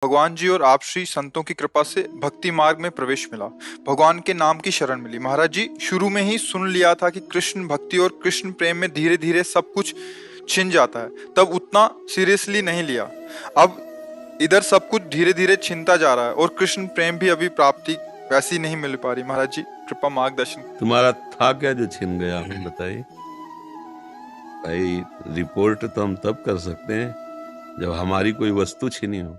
भगवान जी और आप श्री संतों की कृपा से भक्ति मार्ग में प्रवेश मिला। भगवान के नाम की शरण मिली। महाराज जी, शुरू में ही सुन लिया था कि कृष्ण भक्ति और कृष्ण प्रेम में धीरे धीरे सब कुछ छिन जाता है, तब उतना सीरियसली नहीं लिया। अब इधर सब कुछ धीरे धीरे छिनता जा रहा है और कृष्ण प्रेम भी अभी प्राप्ति वैसी नहीं मिल पा रही। महाराज जी, कृपा मार्गदर्शन। तुम्हारा था क्या जो छिन गया, हमें बताइए भाई। रिपोर्ट तो हम तब कर सकते हैं जब हमारी कोई वस्तु छिनी हो।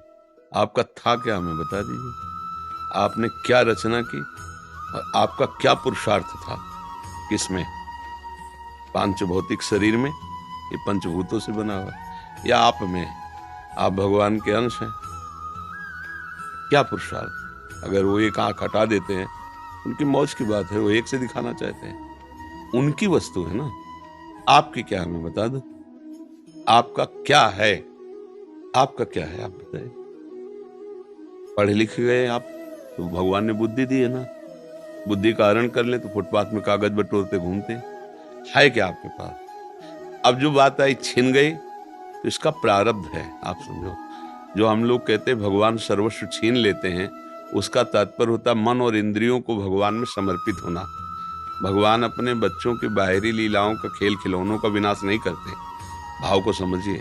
आपका था क्या, हमें बता दीजिए। आपने क्या रचना की और आपका क्या पुरुषार्थ था, किसमें? पांच भौतिक शरीर में, ये पंचभूतों से बना हुआ, या आप में? आप भगवान के अंश हैं। क्या पुरुषार्थ? अगर वो एक आंख हटा देते हैं, उनकी मौज की बात है, वो एक से दिखाना चाहते हैं, उनकी वस्तु है ना। आपकी क्या, हमें बता दो। आपका क्या है? आपका क्या है, आप बताइए। पढ़े लिखे गए आप तो भगवान ने बुद्धि दी है ना। बुद्धि का हरण कर ले तो फुटपाथ में कागज बटोरते घूमते है क्या आपके पास? अब जो बात आई छिन गई, तो इसका प्रारब्ध है, आप समझो। जो हम लोग कहते हैं भगवान सर्वस्व छीन लेते हैं, उसका तात्पर्य होता मन और इंद्रियों को भगवान में समर्पित होना। भगवान अपने बच्चों की बाहरी लीलाओं का, खेल खिलौनों का विनाश नहीं करते। भाव को समझिए।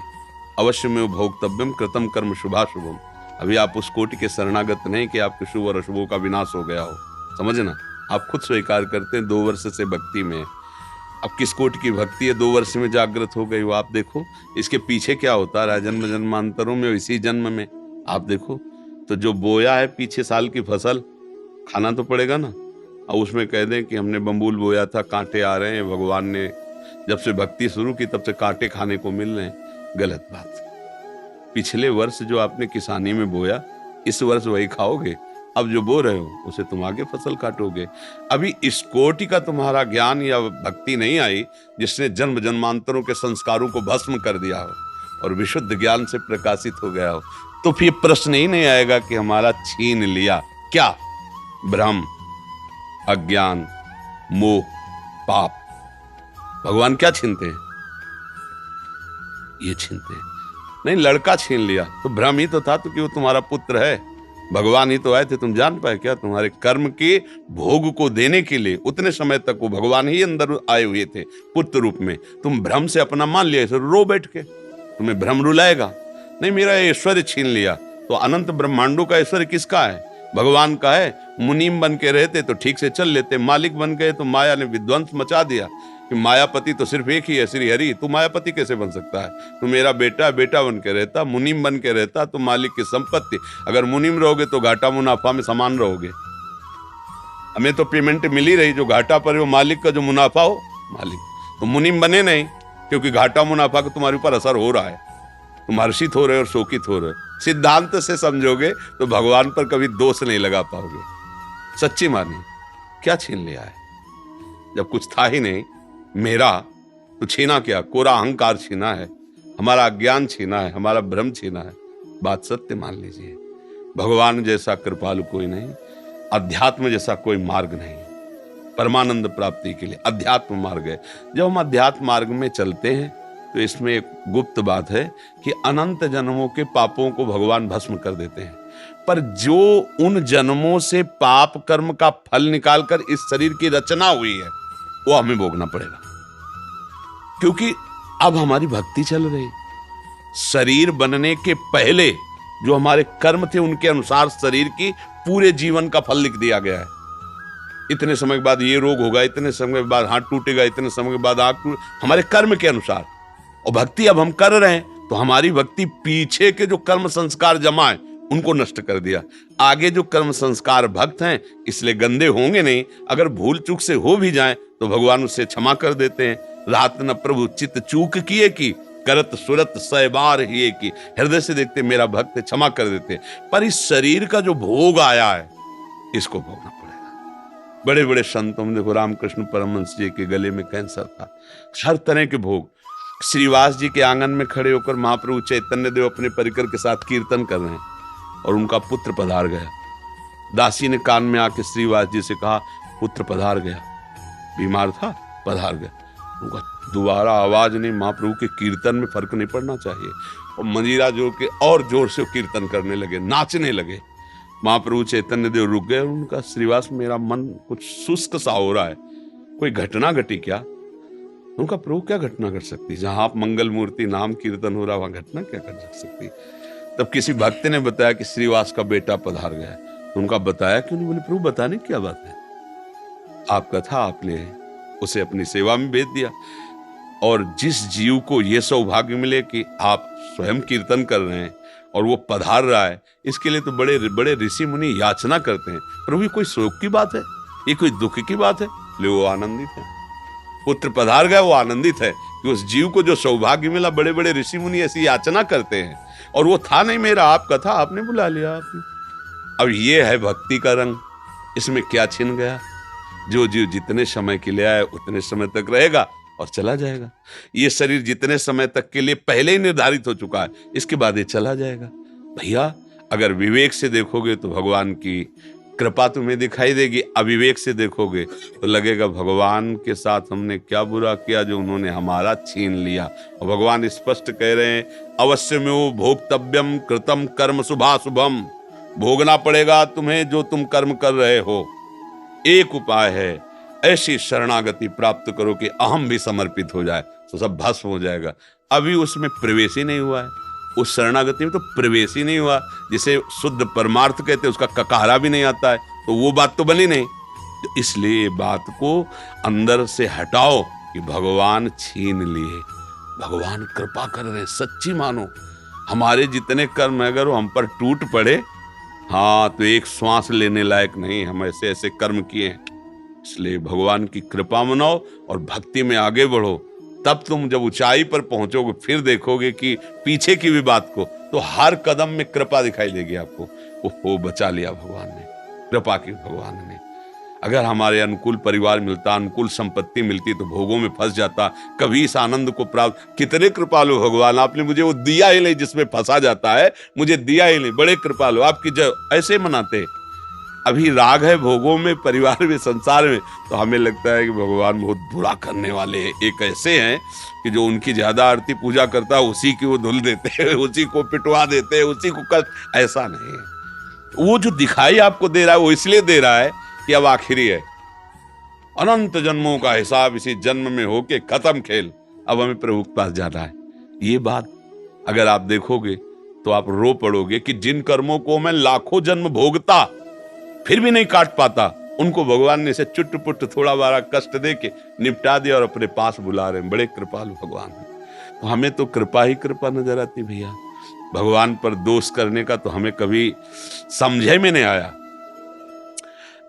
अवश्य में भोक्तव्यम कृतम कर्म शुभाशुभम। अभी आप उस कोटि के शरणागत नहीं कि आपके शुभ और अशुभों का विनाश हो गया हो, समझना। आप खुद स्वीकार करते हैं 2 वर्ष से भक्ति में। अब किस कोटि की भक्ति है 2 वर्ष में जागृत हो गई, वो आप देखो। इसके पीछे क्या होता है जन्म जन्मांतरों में, इसी जन्म में आप देखो। तो जो बोया है पीछे साल की फसल, खाना तो पड़ेगा ना। और उसमें कह दें कि हमने बम्बूल बोया था, कांटे आ रहे हैं, भगवान ने जब से भक्ति शुरू की तब से कांटे खाने को मिल रहे हैं, गलत बात। पिछले वर्ष जो आपने किसानी में बोया, इस वर्ष वही खाओगे। अब जो बो रहे हो उसे तुम आगे फसल काटोगे। अभी इस कोटि का तुम्हारा ज्ञान या भक्ति नहीं आई जिसने जन्म जन्मांतरों के संस्कारों को भस्म कर दिया हो और विशुद्ध ज्ञान से प्रकाशित हो गया हो, तो फिर प्रश्न ही नहीं आएगा कि हमारा छीन लिया क्या। भ्रम, अज्ञान, मोह, पाप, भगवान क्या छीनते हैं? ये छीनते हैं। नहीं, लड़का छीन लिया तो भ्रम ही तो था, तो कि वो तुम्हारा पुत्र है। भगवान ही तो आए थे, तुम जान पाए क्या? तुम्हारे कर्म के भोग को देने के लिए उतने समय तक वो भगवान ही अंदर आए हुए थे पुत्र रूप में। तुम भ्रम से अपना मान लिया, इसे रो बैठ के। तुम्हें भ्रम रुलाएगा नहीं। मेरा ऐश्वर्य छीन लिया, तो अनंत ब्रह्मांडों का ऐश्वर्य किसका है? भगवान का है। मुनीम बन के रहते तो ठीक से चल लेते, मालिक बन गए तो माया ने विध्वंस मचा दिया कि मायापति तो सिर्फ एक ही है, श्री हरि। तू मायापति कैसे बन सकता है? तू मेरा बेटा बेटा बन के रहता, मुनीम बन के रहता तो मालिक की संपत्ति। अगर मुनीम रहोगे तो घाटा मुनाफा में समान रहोगे। हमें तो पेमेंट मिल ही रही, जो घाटा पर वो मालिक का, जो मुनाफा हो मालिक। तो मुनीम बने नहीं, क्योंकि घाटा मुनाफा का तुम्हारे ऊपर असर हो रहा है। तुम हर्षित हो रहे हो और शोकित हो रहे हो। सिद्धांत से समझोगे तो भगवान पर कभी दोष नहीं लगा पाओगे। सच्ची मानिए, क्या छीन लिया है? जब कुछ था ही नहीं मेरा, तो छीना क्या? कोरा अहंकार छीना है, हमारा अज्ञान छीना है, हमारा भ्रम छीना है। बात सत्य मान लीजिए। भगवान जैसा कृपालु कोई नहीं, अध्यात्म जैसा कोई मार्ग नहीं। परमानंद प्राप्ति के लिए अध्यात्म मार्ग है। जब हम अध्यात्म मार्ग में चलते हैं तो इसमें एक गुप्त बात है कि अनंत जन्मों के पापों को भगवान भस्म कर देते हैं। पर जो उन जन्मों से पाप कर्म का फल निकालकर इस शरीर की रचना हुई है, वो हमें भोगना पड़ेगा, क्योंकि अब हमारी भक्ति चल रही। शरीर बनने के पहले जो हमारे कर्म थे, उनके अनुसार शरीर की पूरे जीवन का फल लिख दिया गया है। इतने समय के बाद ये रोग होगा, इतने समय के बाद हाथ टूटेगा, इतने समय के बाद आंख टूट, हमारे कर्म के अनुसार। और भक्ति अब हम कर रहे हैं तो हमारी भक्ति पीछे के जो कर्म संस्कार जमा है उनको नष्ट कर दिया। आगे जो कर्म संस्कार भक्त हैं इसलिए गंदे होंगे नहीं। अगर भूल चूक से हो भी जाएं तो भगवान उससे क्षमा कर देते हैं। रात न प्रभु चित्त चूक किए की, करत सुरत सैबार ही की। हृदय से देखते मेरा भक्त है, क्षमा कर देते हैं। पर इस शरीर का जो भोग आया है, इसको भोगना पड़ेगा। बड़े बड़े संतों में देखो, रामकृष्ण परमहंस जी के गले में कैंसर था। हर तरह के भोग। श्रीवास जी के आंगन में खड़े होकर महाप्रभु चैतन्य देव अपने परिकर के साथ कीर्तन कर रहे हैं और उनका पुत्र पधार गया। दासी ने कान में आके श्रीवास जी से कहा, पुत्र पधार गया। बीमार था, पधार गया। उनका दोबारा आवाज नहीं। महाप्रभु के कीर्तन में फर्क नहीं पड़ना चाहिए। और मंजीरा जोड़ के और जोर से कीर्तन करने लगे, नाचने लगे। महाप्रभु चैतन्य देव रुक गए। उनका श्रीवास मेरा मन कुछ शुष्क सा हो रहा है, कोई घटना घटी क्या? उनका प्रभु क्या घटना घट सकती, जहां आप मंगल मूर्ति नाम कीर्तन हो रहा वहां घटना क्या कर सकती? तब किसी भक्त ने बताया कि श्रीवास का बेटा पधार गया। तो उनका बताया कि उन्होंने बोले प्रभु बताने की क्या बात है, आपका था, आपने उसे अपनी सेवा में भेज दिया। और जिस जीव को यह सौभाग्य मिले कि आप स्वयं कीर्तन कर रहे हैं और वो पधार रहा है, इसके लिए तो बड़े बड़े ऋषि मुनि याचना करते हैं। प्रभु ये कोई शोक की बात है, ये कोई दुख की बात है? ले वो आनंदित है, पुत्र पधार गया, वो आनंदित है कि उस जीव को जो सौभाग्य मिला। बड़े बड़े ऋषि मुनि ऐसी याचना करते हैं, और वो था नहीं मेरा, आपका था, आपने बुला लिया आपने। अब ये है भक्ति का रंग, इसमें क्या छिन गया? जो जीव जितने समय के लिए आया उतने समय तक रहेगा और चला जाएगा। ये शरीर जितने समय तक के लिए पहले ही निर्धारित हो चुका है, इसके बाद ये चला जाएगा। भैया अगर विवेक से देखोगे तो भगवान की कृपा तुम्हें दिखाई देगी, अविवेक से देखोगे तो लगेगा भगवान के साथ हमने क्या बुरा किया जो उन्होंने हमारा छीन लिया। और भगवान स्पष्ट कह रहे हैं, अवश्य में वो भोक्तव्यम कृतम कर्म शुभाशुभम, भोगना पड़ेगा तुम्हें जो तुम कर्म कर रहे हो। एक उपाय है, ऐसी शरणागति प्राप्त करो कि अहम भी समर्पित हो जाए, तो सब भस्म हो जाएगा। अभी उसमें प्रवेश ही नहीं हुआ है, उस शरणागति में तो प्रवेश ही नहीं हुआ। जिसे शुद्ध परमार्थ कहते हैं उसका ककारा भी नहीं आता है, तो वो बात तो बनी नहीं। तो इसलिए बात को अंदर से हटाओ कि भगवान छीन लिए, भगवान कृपा कर रहे हैं, सच्ची मानो। हमारे जितने कर्म अगर वो हम पर टूट पड़े, हाँ तो एक श्वास लेने लायक नहीं, हम ऐसे ऐसे कर्म किए हैं। इसलिए भगवान की कृपा मनाओ और भक्ति में आगे बढ़ो। तब तुम जब ऊंचाई पर पहुंचोगे फिर देखोगे कि पीछे की भी बात को, तो हर कदम में कृपा दिखाई देगी आपको। वो बचा लिया भगवान ने, कृपा की भगवान ने। अगर हमारे अनुकूल परिवार मिलता, अनुकूल संपत्ति मिलती तो भोगों में फंस जाता, कभी इस आनंद को प्राप्त। कितने कृपालु भगवान, आपने मुझे वो दिया ही नहीं जिसमें फंसा जाता है, मुझे दिया ही नहीं। बड़े कृपालु, आपकी जय। ऐसे मनाते अभी राग है भोगों में, परिवार में, संसार में, तो हमें लगता है कि भगवान बहुत बुरा करने वाले हैं। एक ऐसे हैं कि जो उनकी ज्यादा आरती पूजा करता है उसी की वो धुल देते हैं, उसी को पिटवा देते हैं, उसी को कर। ऐसा नहीं है। वो जो दिखाई आपको दे रहा है वो इसलिए दे रहा है कि अब आखिरी है, अनंत जन्मों का हिसाब इसी जन्म में होके खत्म खेल, अब हमें प्रभु के पास जाना है। ये बात अगर आप देखोगे तो आप रो पड़ोगे कि जिन कर्मों को मैं लाखों जन्म भोगता फिर भी नहीं काट पाता, उनको भगवान ने इसे चुट पुट थोड़ा बारा कष्ट दे के निपटा दिया और अपने पास बुला रहे हैं। बड़े कृपालु भगवान है। तो हमें तो कृपा ही कृपा नजर आती भैया। भगवान पर दोष करने का तो हमें कभी समझे में नहीं आया।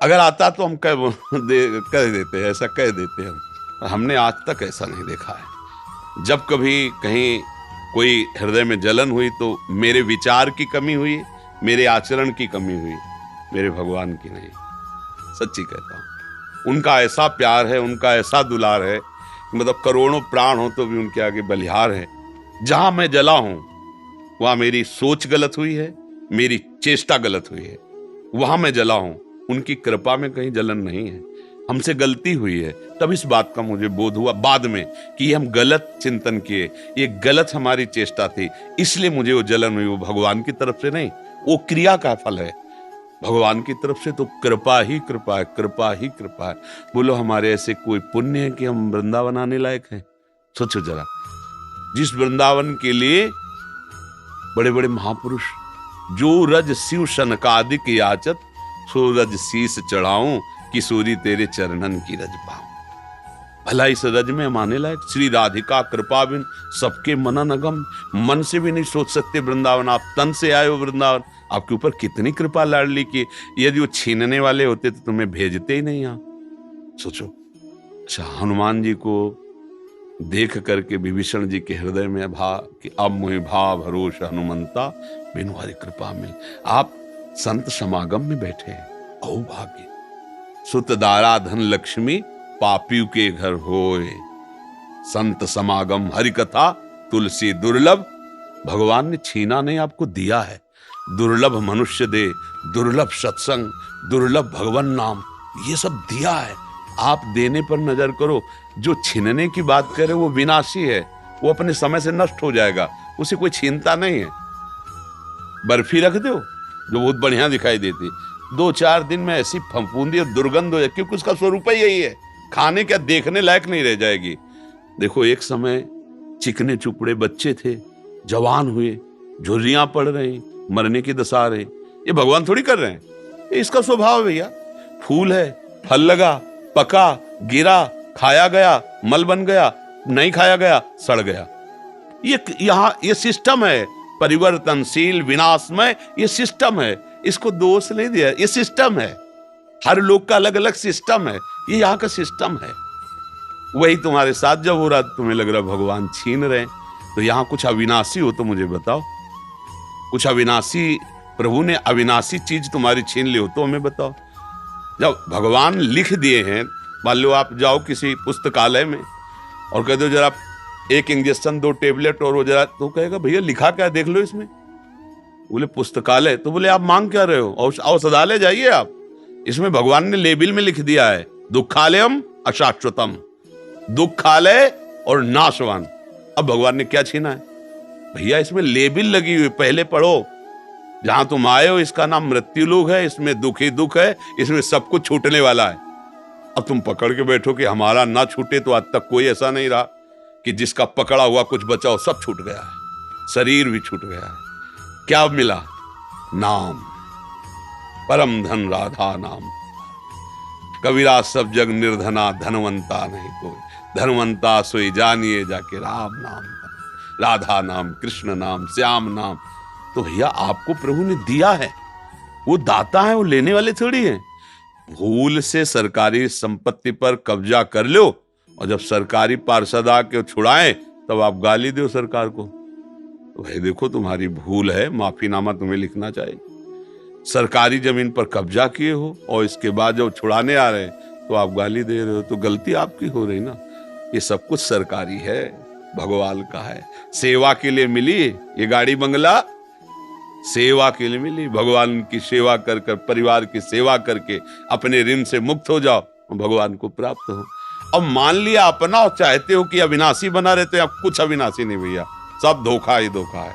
अगर आता तो हम कह देते, ऐसा कह देते हम। हमने आज तक ऐसा नहीं देखा है। जब कभी कहीं कोई हृदय में जलन हुई तो मेरे विचार की कमी हुई, मेरे आचरण की कमी हुई, मेरे भगवान की नहीं। सच्ची कहता हूं, उनका ऐसा प्यार है, उनका ऐसा दुलार है, मतलब करोड़ों प्राण हो तो भी उनके आगे बलिहार है। जहां मैं जला हूं वहां मेरी सोच गलत हुई है, मेरी चेष्टा गलत हुई है, वहां मैं जला हूं। उनकी कृपा में कहीं जलन नहीं है, हमसे गलती हुई है। तब इस बात का मुझे बोध हुआ बाद में कि ये हम गलत चिंतन किए, ये गलत हमारी चेष्टा थी, इसलिए मुझे वो जलन हुई। वो भगवान की तरफ से नहीं, वो क्रिया का फल है। भगवान की तरफ से तो कृपा ही कृपा है, कृपा ही कृपा है। बोलो हमारे ऐसे कोई पुण्य है कि हम वृंदावन आने लायक हैं? सोचो जरा, जिस वृंदावन के लिए बड़े बड़े महापुरुष, जो रज शिव शनकादिक याचत, सो रज शीस चढ़ाऊं, किशोरी तेरे चरणन की रज पाऊं। भला इस रज में हम आने लायक? श्री राधिका कृपा बिन सबके मनन अगम, मन से भी नहीं सोच सकते वृंदावन। आप तन से आए हो वृंदावन, आपके ऊपर कितनी कृपा लाडली की। यदि वो छीनने वाले होते तो तुम्हें भेजते ही नहीं यहां। सोचो। अच्छा, हनुमान जी को देख करके विभीषण जी के हृदय में भा कि अब मुझे भाव भरोस हनुमंता, बिनु हरि कृपा मिल। आप संत समागम में बैठे हैं, औ भाग्य। सुत दारा धन लक्ष्मी, पापियों के घर होए, संत समागम हरि कथा, तुलसी दुर्लभ। भगवान ने छीना नहीं, आपको दिया है। दुर्लभ मनुष्य दे, दुर्लभ सत्संग, दुर्लभ भगवान नाम, ये सब दिया है। आप देने पर नजर करो। जो छीनने की बात करे वो विनाशी है, वो अपने समय से नष्ट हो जाएगा। उसे कोई छीनता नहीं है। बर्फी रख दो जो बहुत बढ़िया दिखाई देती, 2-4 दिन में ऐसी फफूंदी और दुर्गंध हो जाए, क्योंकि उसका स्वरूप ही यही है, खाने क्या देखने लायक नहीं रह जाएगी। देखो एक समय चिकने चुपड़े बच्चे थे, जवान हुए, झुर्रियां पड़ रही, मरने की दशा आ रही, ये भगवान थोड़ी कर रहे हैं, ये इसका स्वभाव है भैया। फूल है, फल लगा, पका, गिरा, खाया गया, मल बन गया, नहीं खाया गया, सड़ गया। ये सिस्टम है, परिवर्तनशील, विनाशमय, ये सिस्टम है, इसको दोष नहीं दिया, ये सिस्टम है। हर लोग का अलग अलग सिस्टम है, ये यहाँ का सिस्टम है। वही तुम्हारे साथ जब हो रहा, तुम्हें लग रहा भगवान छीन रहे, तो यहाँ कुछ अविनाशी हो तो मुझे बताओ, कुछ अविनाशी, प्रभु ने अविनाशी चीज तुम्हारी छीन ली हो तो हमें बताओ। जब भगवान लिख दिए हैं, मान लो आप जाओ किसी पुस्तकालय में और कह दो जरा 1 इंजेक्शन 2 टेबलेट और वो जरा, तो कहेगा भैया लिखा क्या देख लो इसमें। बोले पुस्तकालय, तो बोले आप मांग क्या रहे हो, औषधालय जाइए आप, इसमें भगवान ने लेबिल में लिख दिया है दुखालयम अशाश्वतम, दुखालय और नाशवान। अब भगवान ने क्या छीना है भैया, इसमें लेबिल लगी हुई, पहले पढ़ो, जहां तुम आए हो इसका नाम मृत्यु लोक है, इसमें दुख ही दुख है, इसमें सब कुछ छूटने वाला है। अब तुम पकड़ के बैठो कि हमारा ना छूटे, तो आज तक कोई ऐसा नहीं रहा कि जिसका पकड़ा हुआ कुछ बचा हो, सब छूट गया है, शरीर भी छूट गया है। क्या मिला? नाम, परम धन राधा नाम। कबीरा सब जग निर्धना, धनवंता नहीं कोई, धनवंता सोई जानिए जाके राम नाम, राधा नाम, कृष्ण नाम, श्याम नाम। तो भैया आपको प्रभु ने दिया है, वो दाता है, वो लेने वाले थोड़ी है। भूल से सरकारी संपत्ति पर कब्जा कर लो और जब सरकारी पार्षद आके छुड़ाएं तब आप गाली दो सरकार को, तो भाई देखो तुम्हारी भूल है, माफीनामा तुम्हें लिखना चाहिए। सरकारी जमीन पर कब्जा किए हो और इसके बाद जब छुड़ाने आ रहे हैं तो आप गाली दे रहे हो, तो गलती आपकी हो रही ना। ये सब कुछ सरकारी है, भगवान का है, सेवा के लिए मिली ये गाड़ी बंगला, सेवा के लिए मिली। भगवान की सेवा कर कर, परिवार की सेवा करके अपने ऋण से मुक्त हो जाओ, भगवान को प्राप्त हो। अब मान लिया अपना और चाहते हो कि अविनाशी बना रहते हो, कुछ अविनाशी नहीं भैया, सब धोखा ही धोखा है।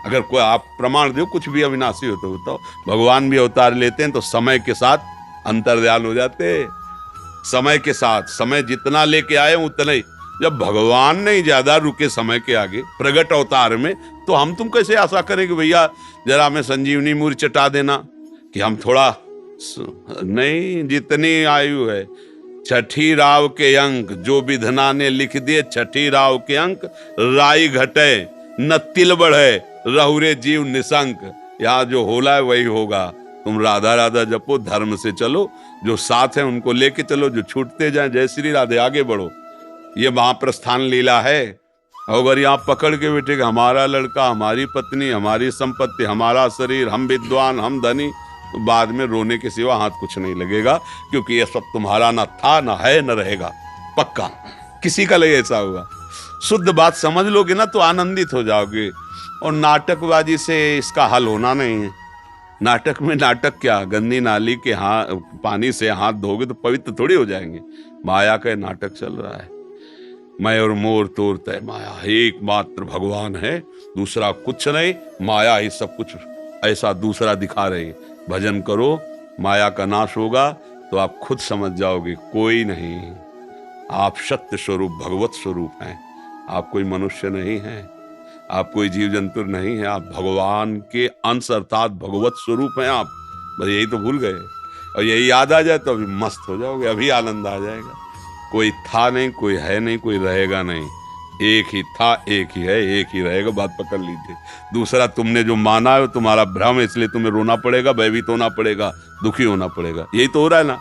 अगर कोई आप प्रमाण दो कुछ भी अविनाशी हो तो बताओ। भगवान भी अवतार लेते हैं तो समय के साथ अंतर्ध्यान हो जाते हैं, समय के साथ, समय जितना लेके आए उतना ही। जब भगवान नहीं ज्यादा रुके समय के आगे प्रगट अवतार में, तो हम तुम कैसे आशा करेंगे भैया जरा हमें संजीवनी मूर्ति चटा देना कि हम थोड़ा नहीं। जितनी आयु है, छठी राव के अंक जो विधना ने लिख दिए, छठी राव के अंक, राई घटे न तिल बढ़े, रहुरे जीव निशंक। यहाँ जो होला है वही होगा। तुम राधा राधा जपो, धर्म से चलो, जो साथ है उनको लेके चलो, जो छूटते जाए जय श्री राधे, आगे बढ़ो। ये महाप्रस्थान लीला है। अगर यहाँ पकड़ के बैठे हमारा लड़का, हमारी पत्नी, हमारी संपत्ति, हमारा शरीर, हम विद्वान, हम धनी, तो बाद में रोने के सिवा हाथ कुछ नहीं लगेगा, क्योंकि ये सब तुम्हारा ना था, ना है, न रहेगा, पक्का किसी का लिए ऐसा होगा। शुद्ध बात समझ लोगे ना तो आनंदित हो जाओगे। और नाटकबाजी से इसका हल होना नहीं है। नाटक में नाटक क्या, गंदी नाली के पानी से हाथ धोगे तो पवित्र थोड़ी हो जाएंगे। माया का नाटक चल रहा है। मैं और मोर तोर तय माया, एकमात्र भगवान है, दूसरा कुछ नहीं। माया ही सब कुछ ऐसा दूसरा दिखा रही है। भजन करो, माया का नाश होगा तो आप खुद समझ जाओगे कोई नहीं, आप सत्य स्वरूप भगवत स्वरूप हैं। आप कोई मनुष्य नहीं हैं, आप कोई जीव जंतु नहीं है, आप भगवान के अंश अर्थात भगवत स्वरूप हैं आप। बस यही तो भूल गए, और यही याद आ जाए तो अभी मस्त हो जाओगे, अभी आनंद आ जाएगा। कोई था नहीं, कोई है नहीं, कोई रहेगा नहीं। एक ही था, एक ही है, एक ही रहेगा। बात पकड़ लीजिए। दूसरा तुमने जो माना है तुम्हारा भ्रम है, इसलिए तुम्हें रोना पड़ेगा, भयभीत होना पड़ेगा, दुखी होना पड़ेगा। यही तो हो रहा है ना।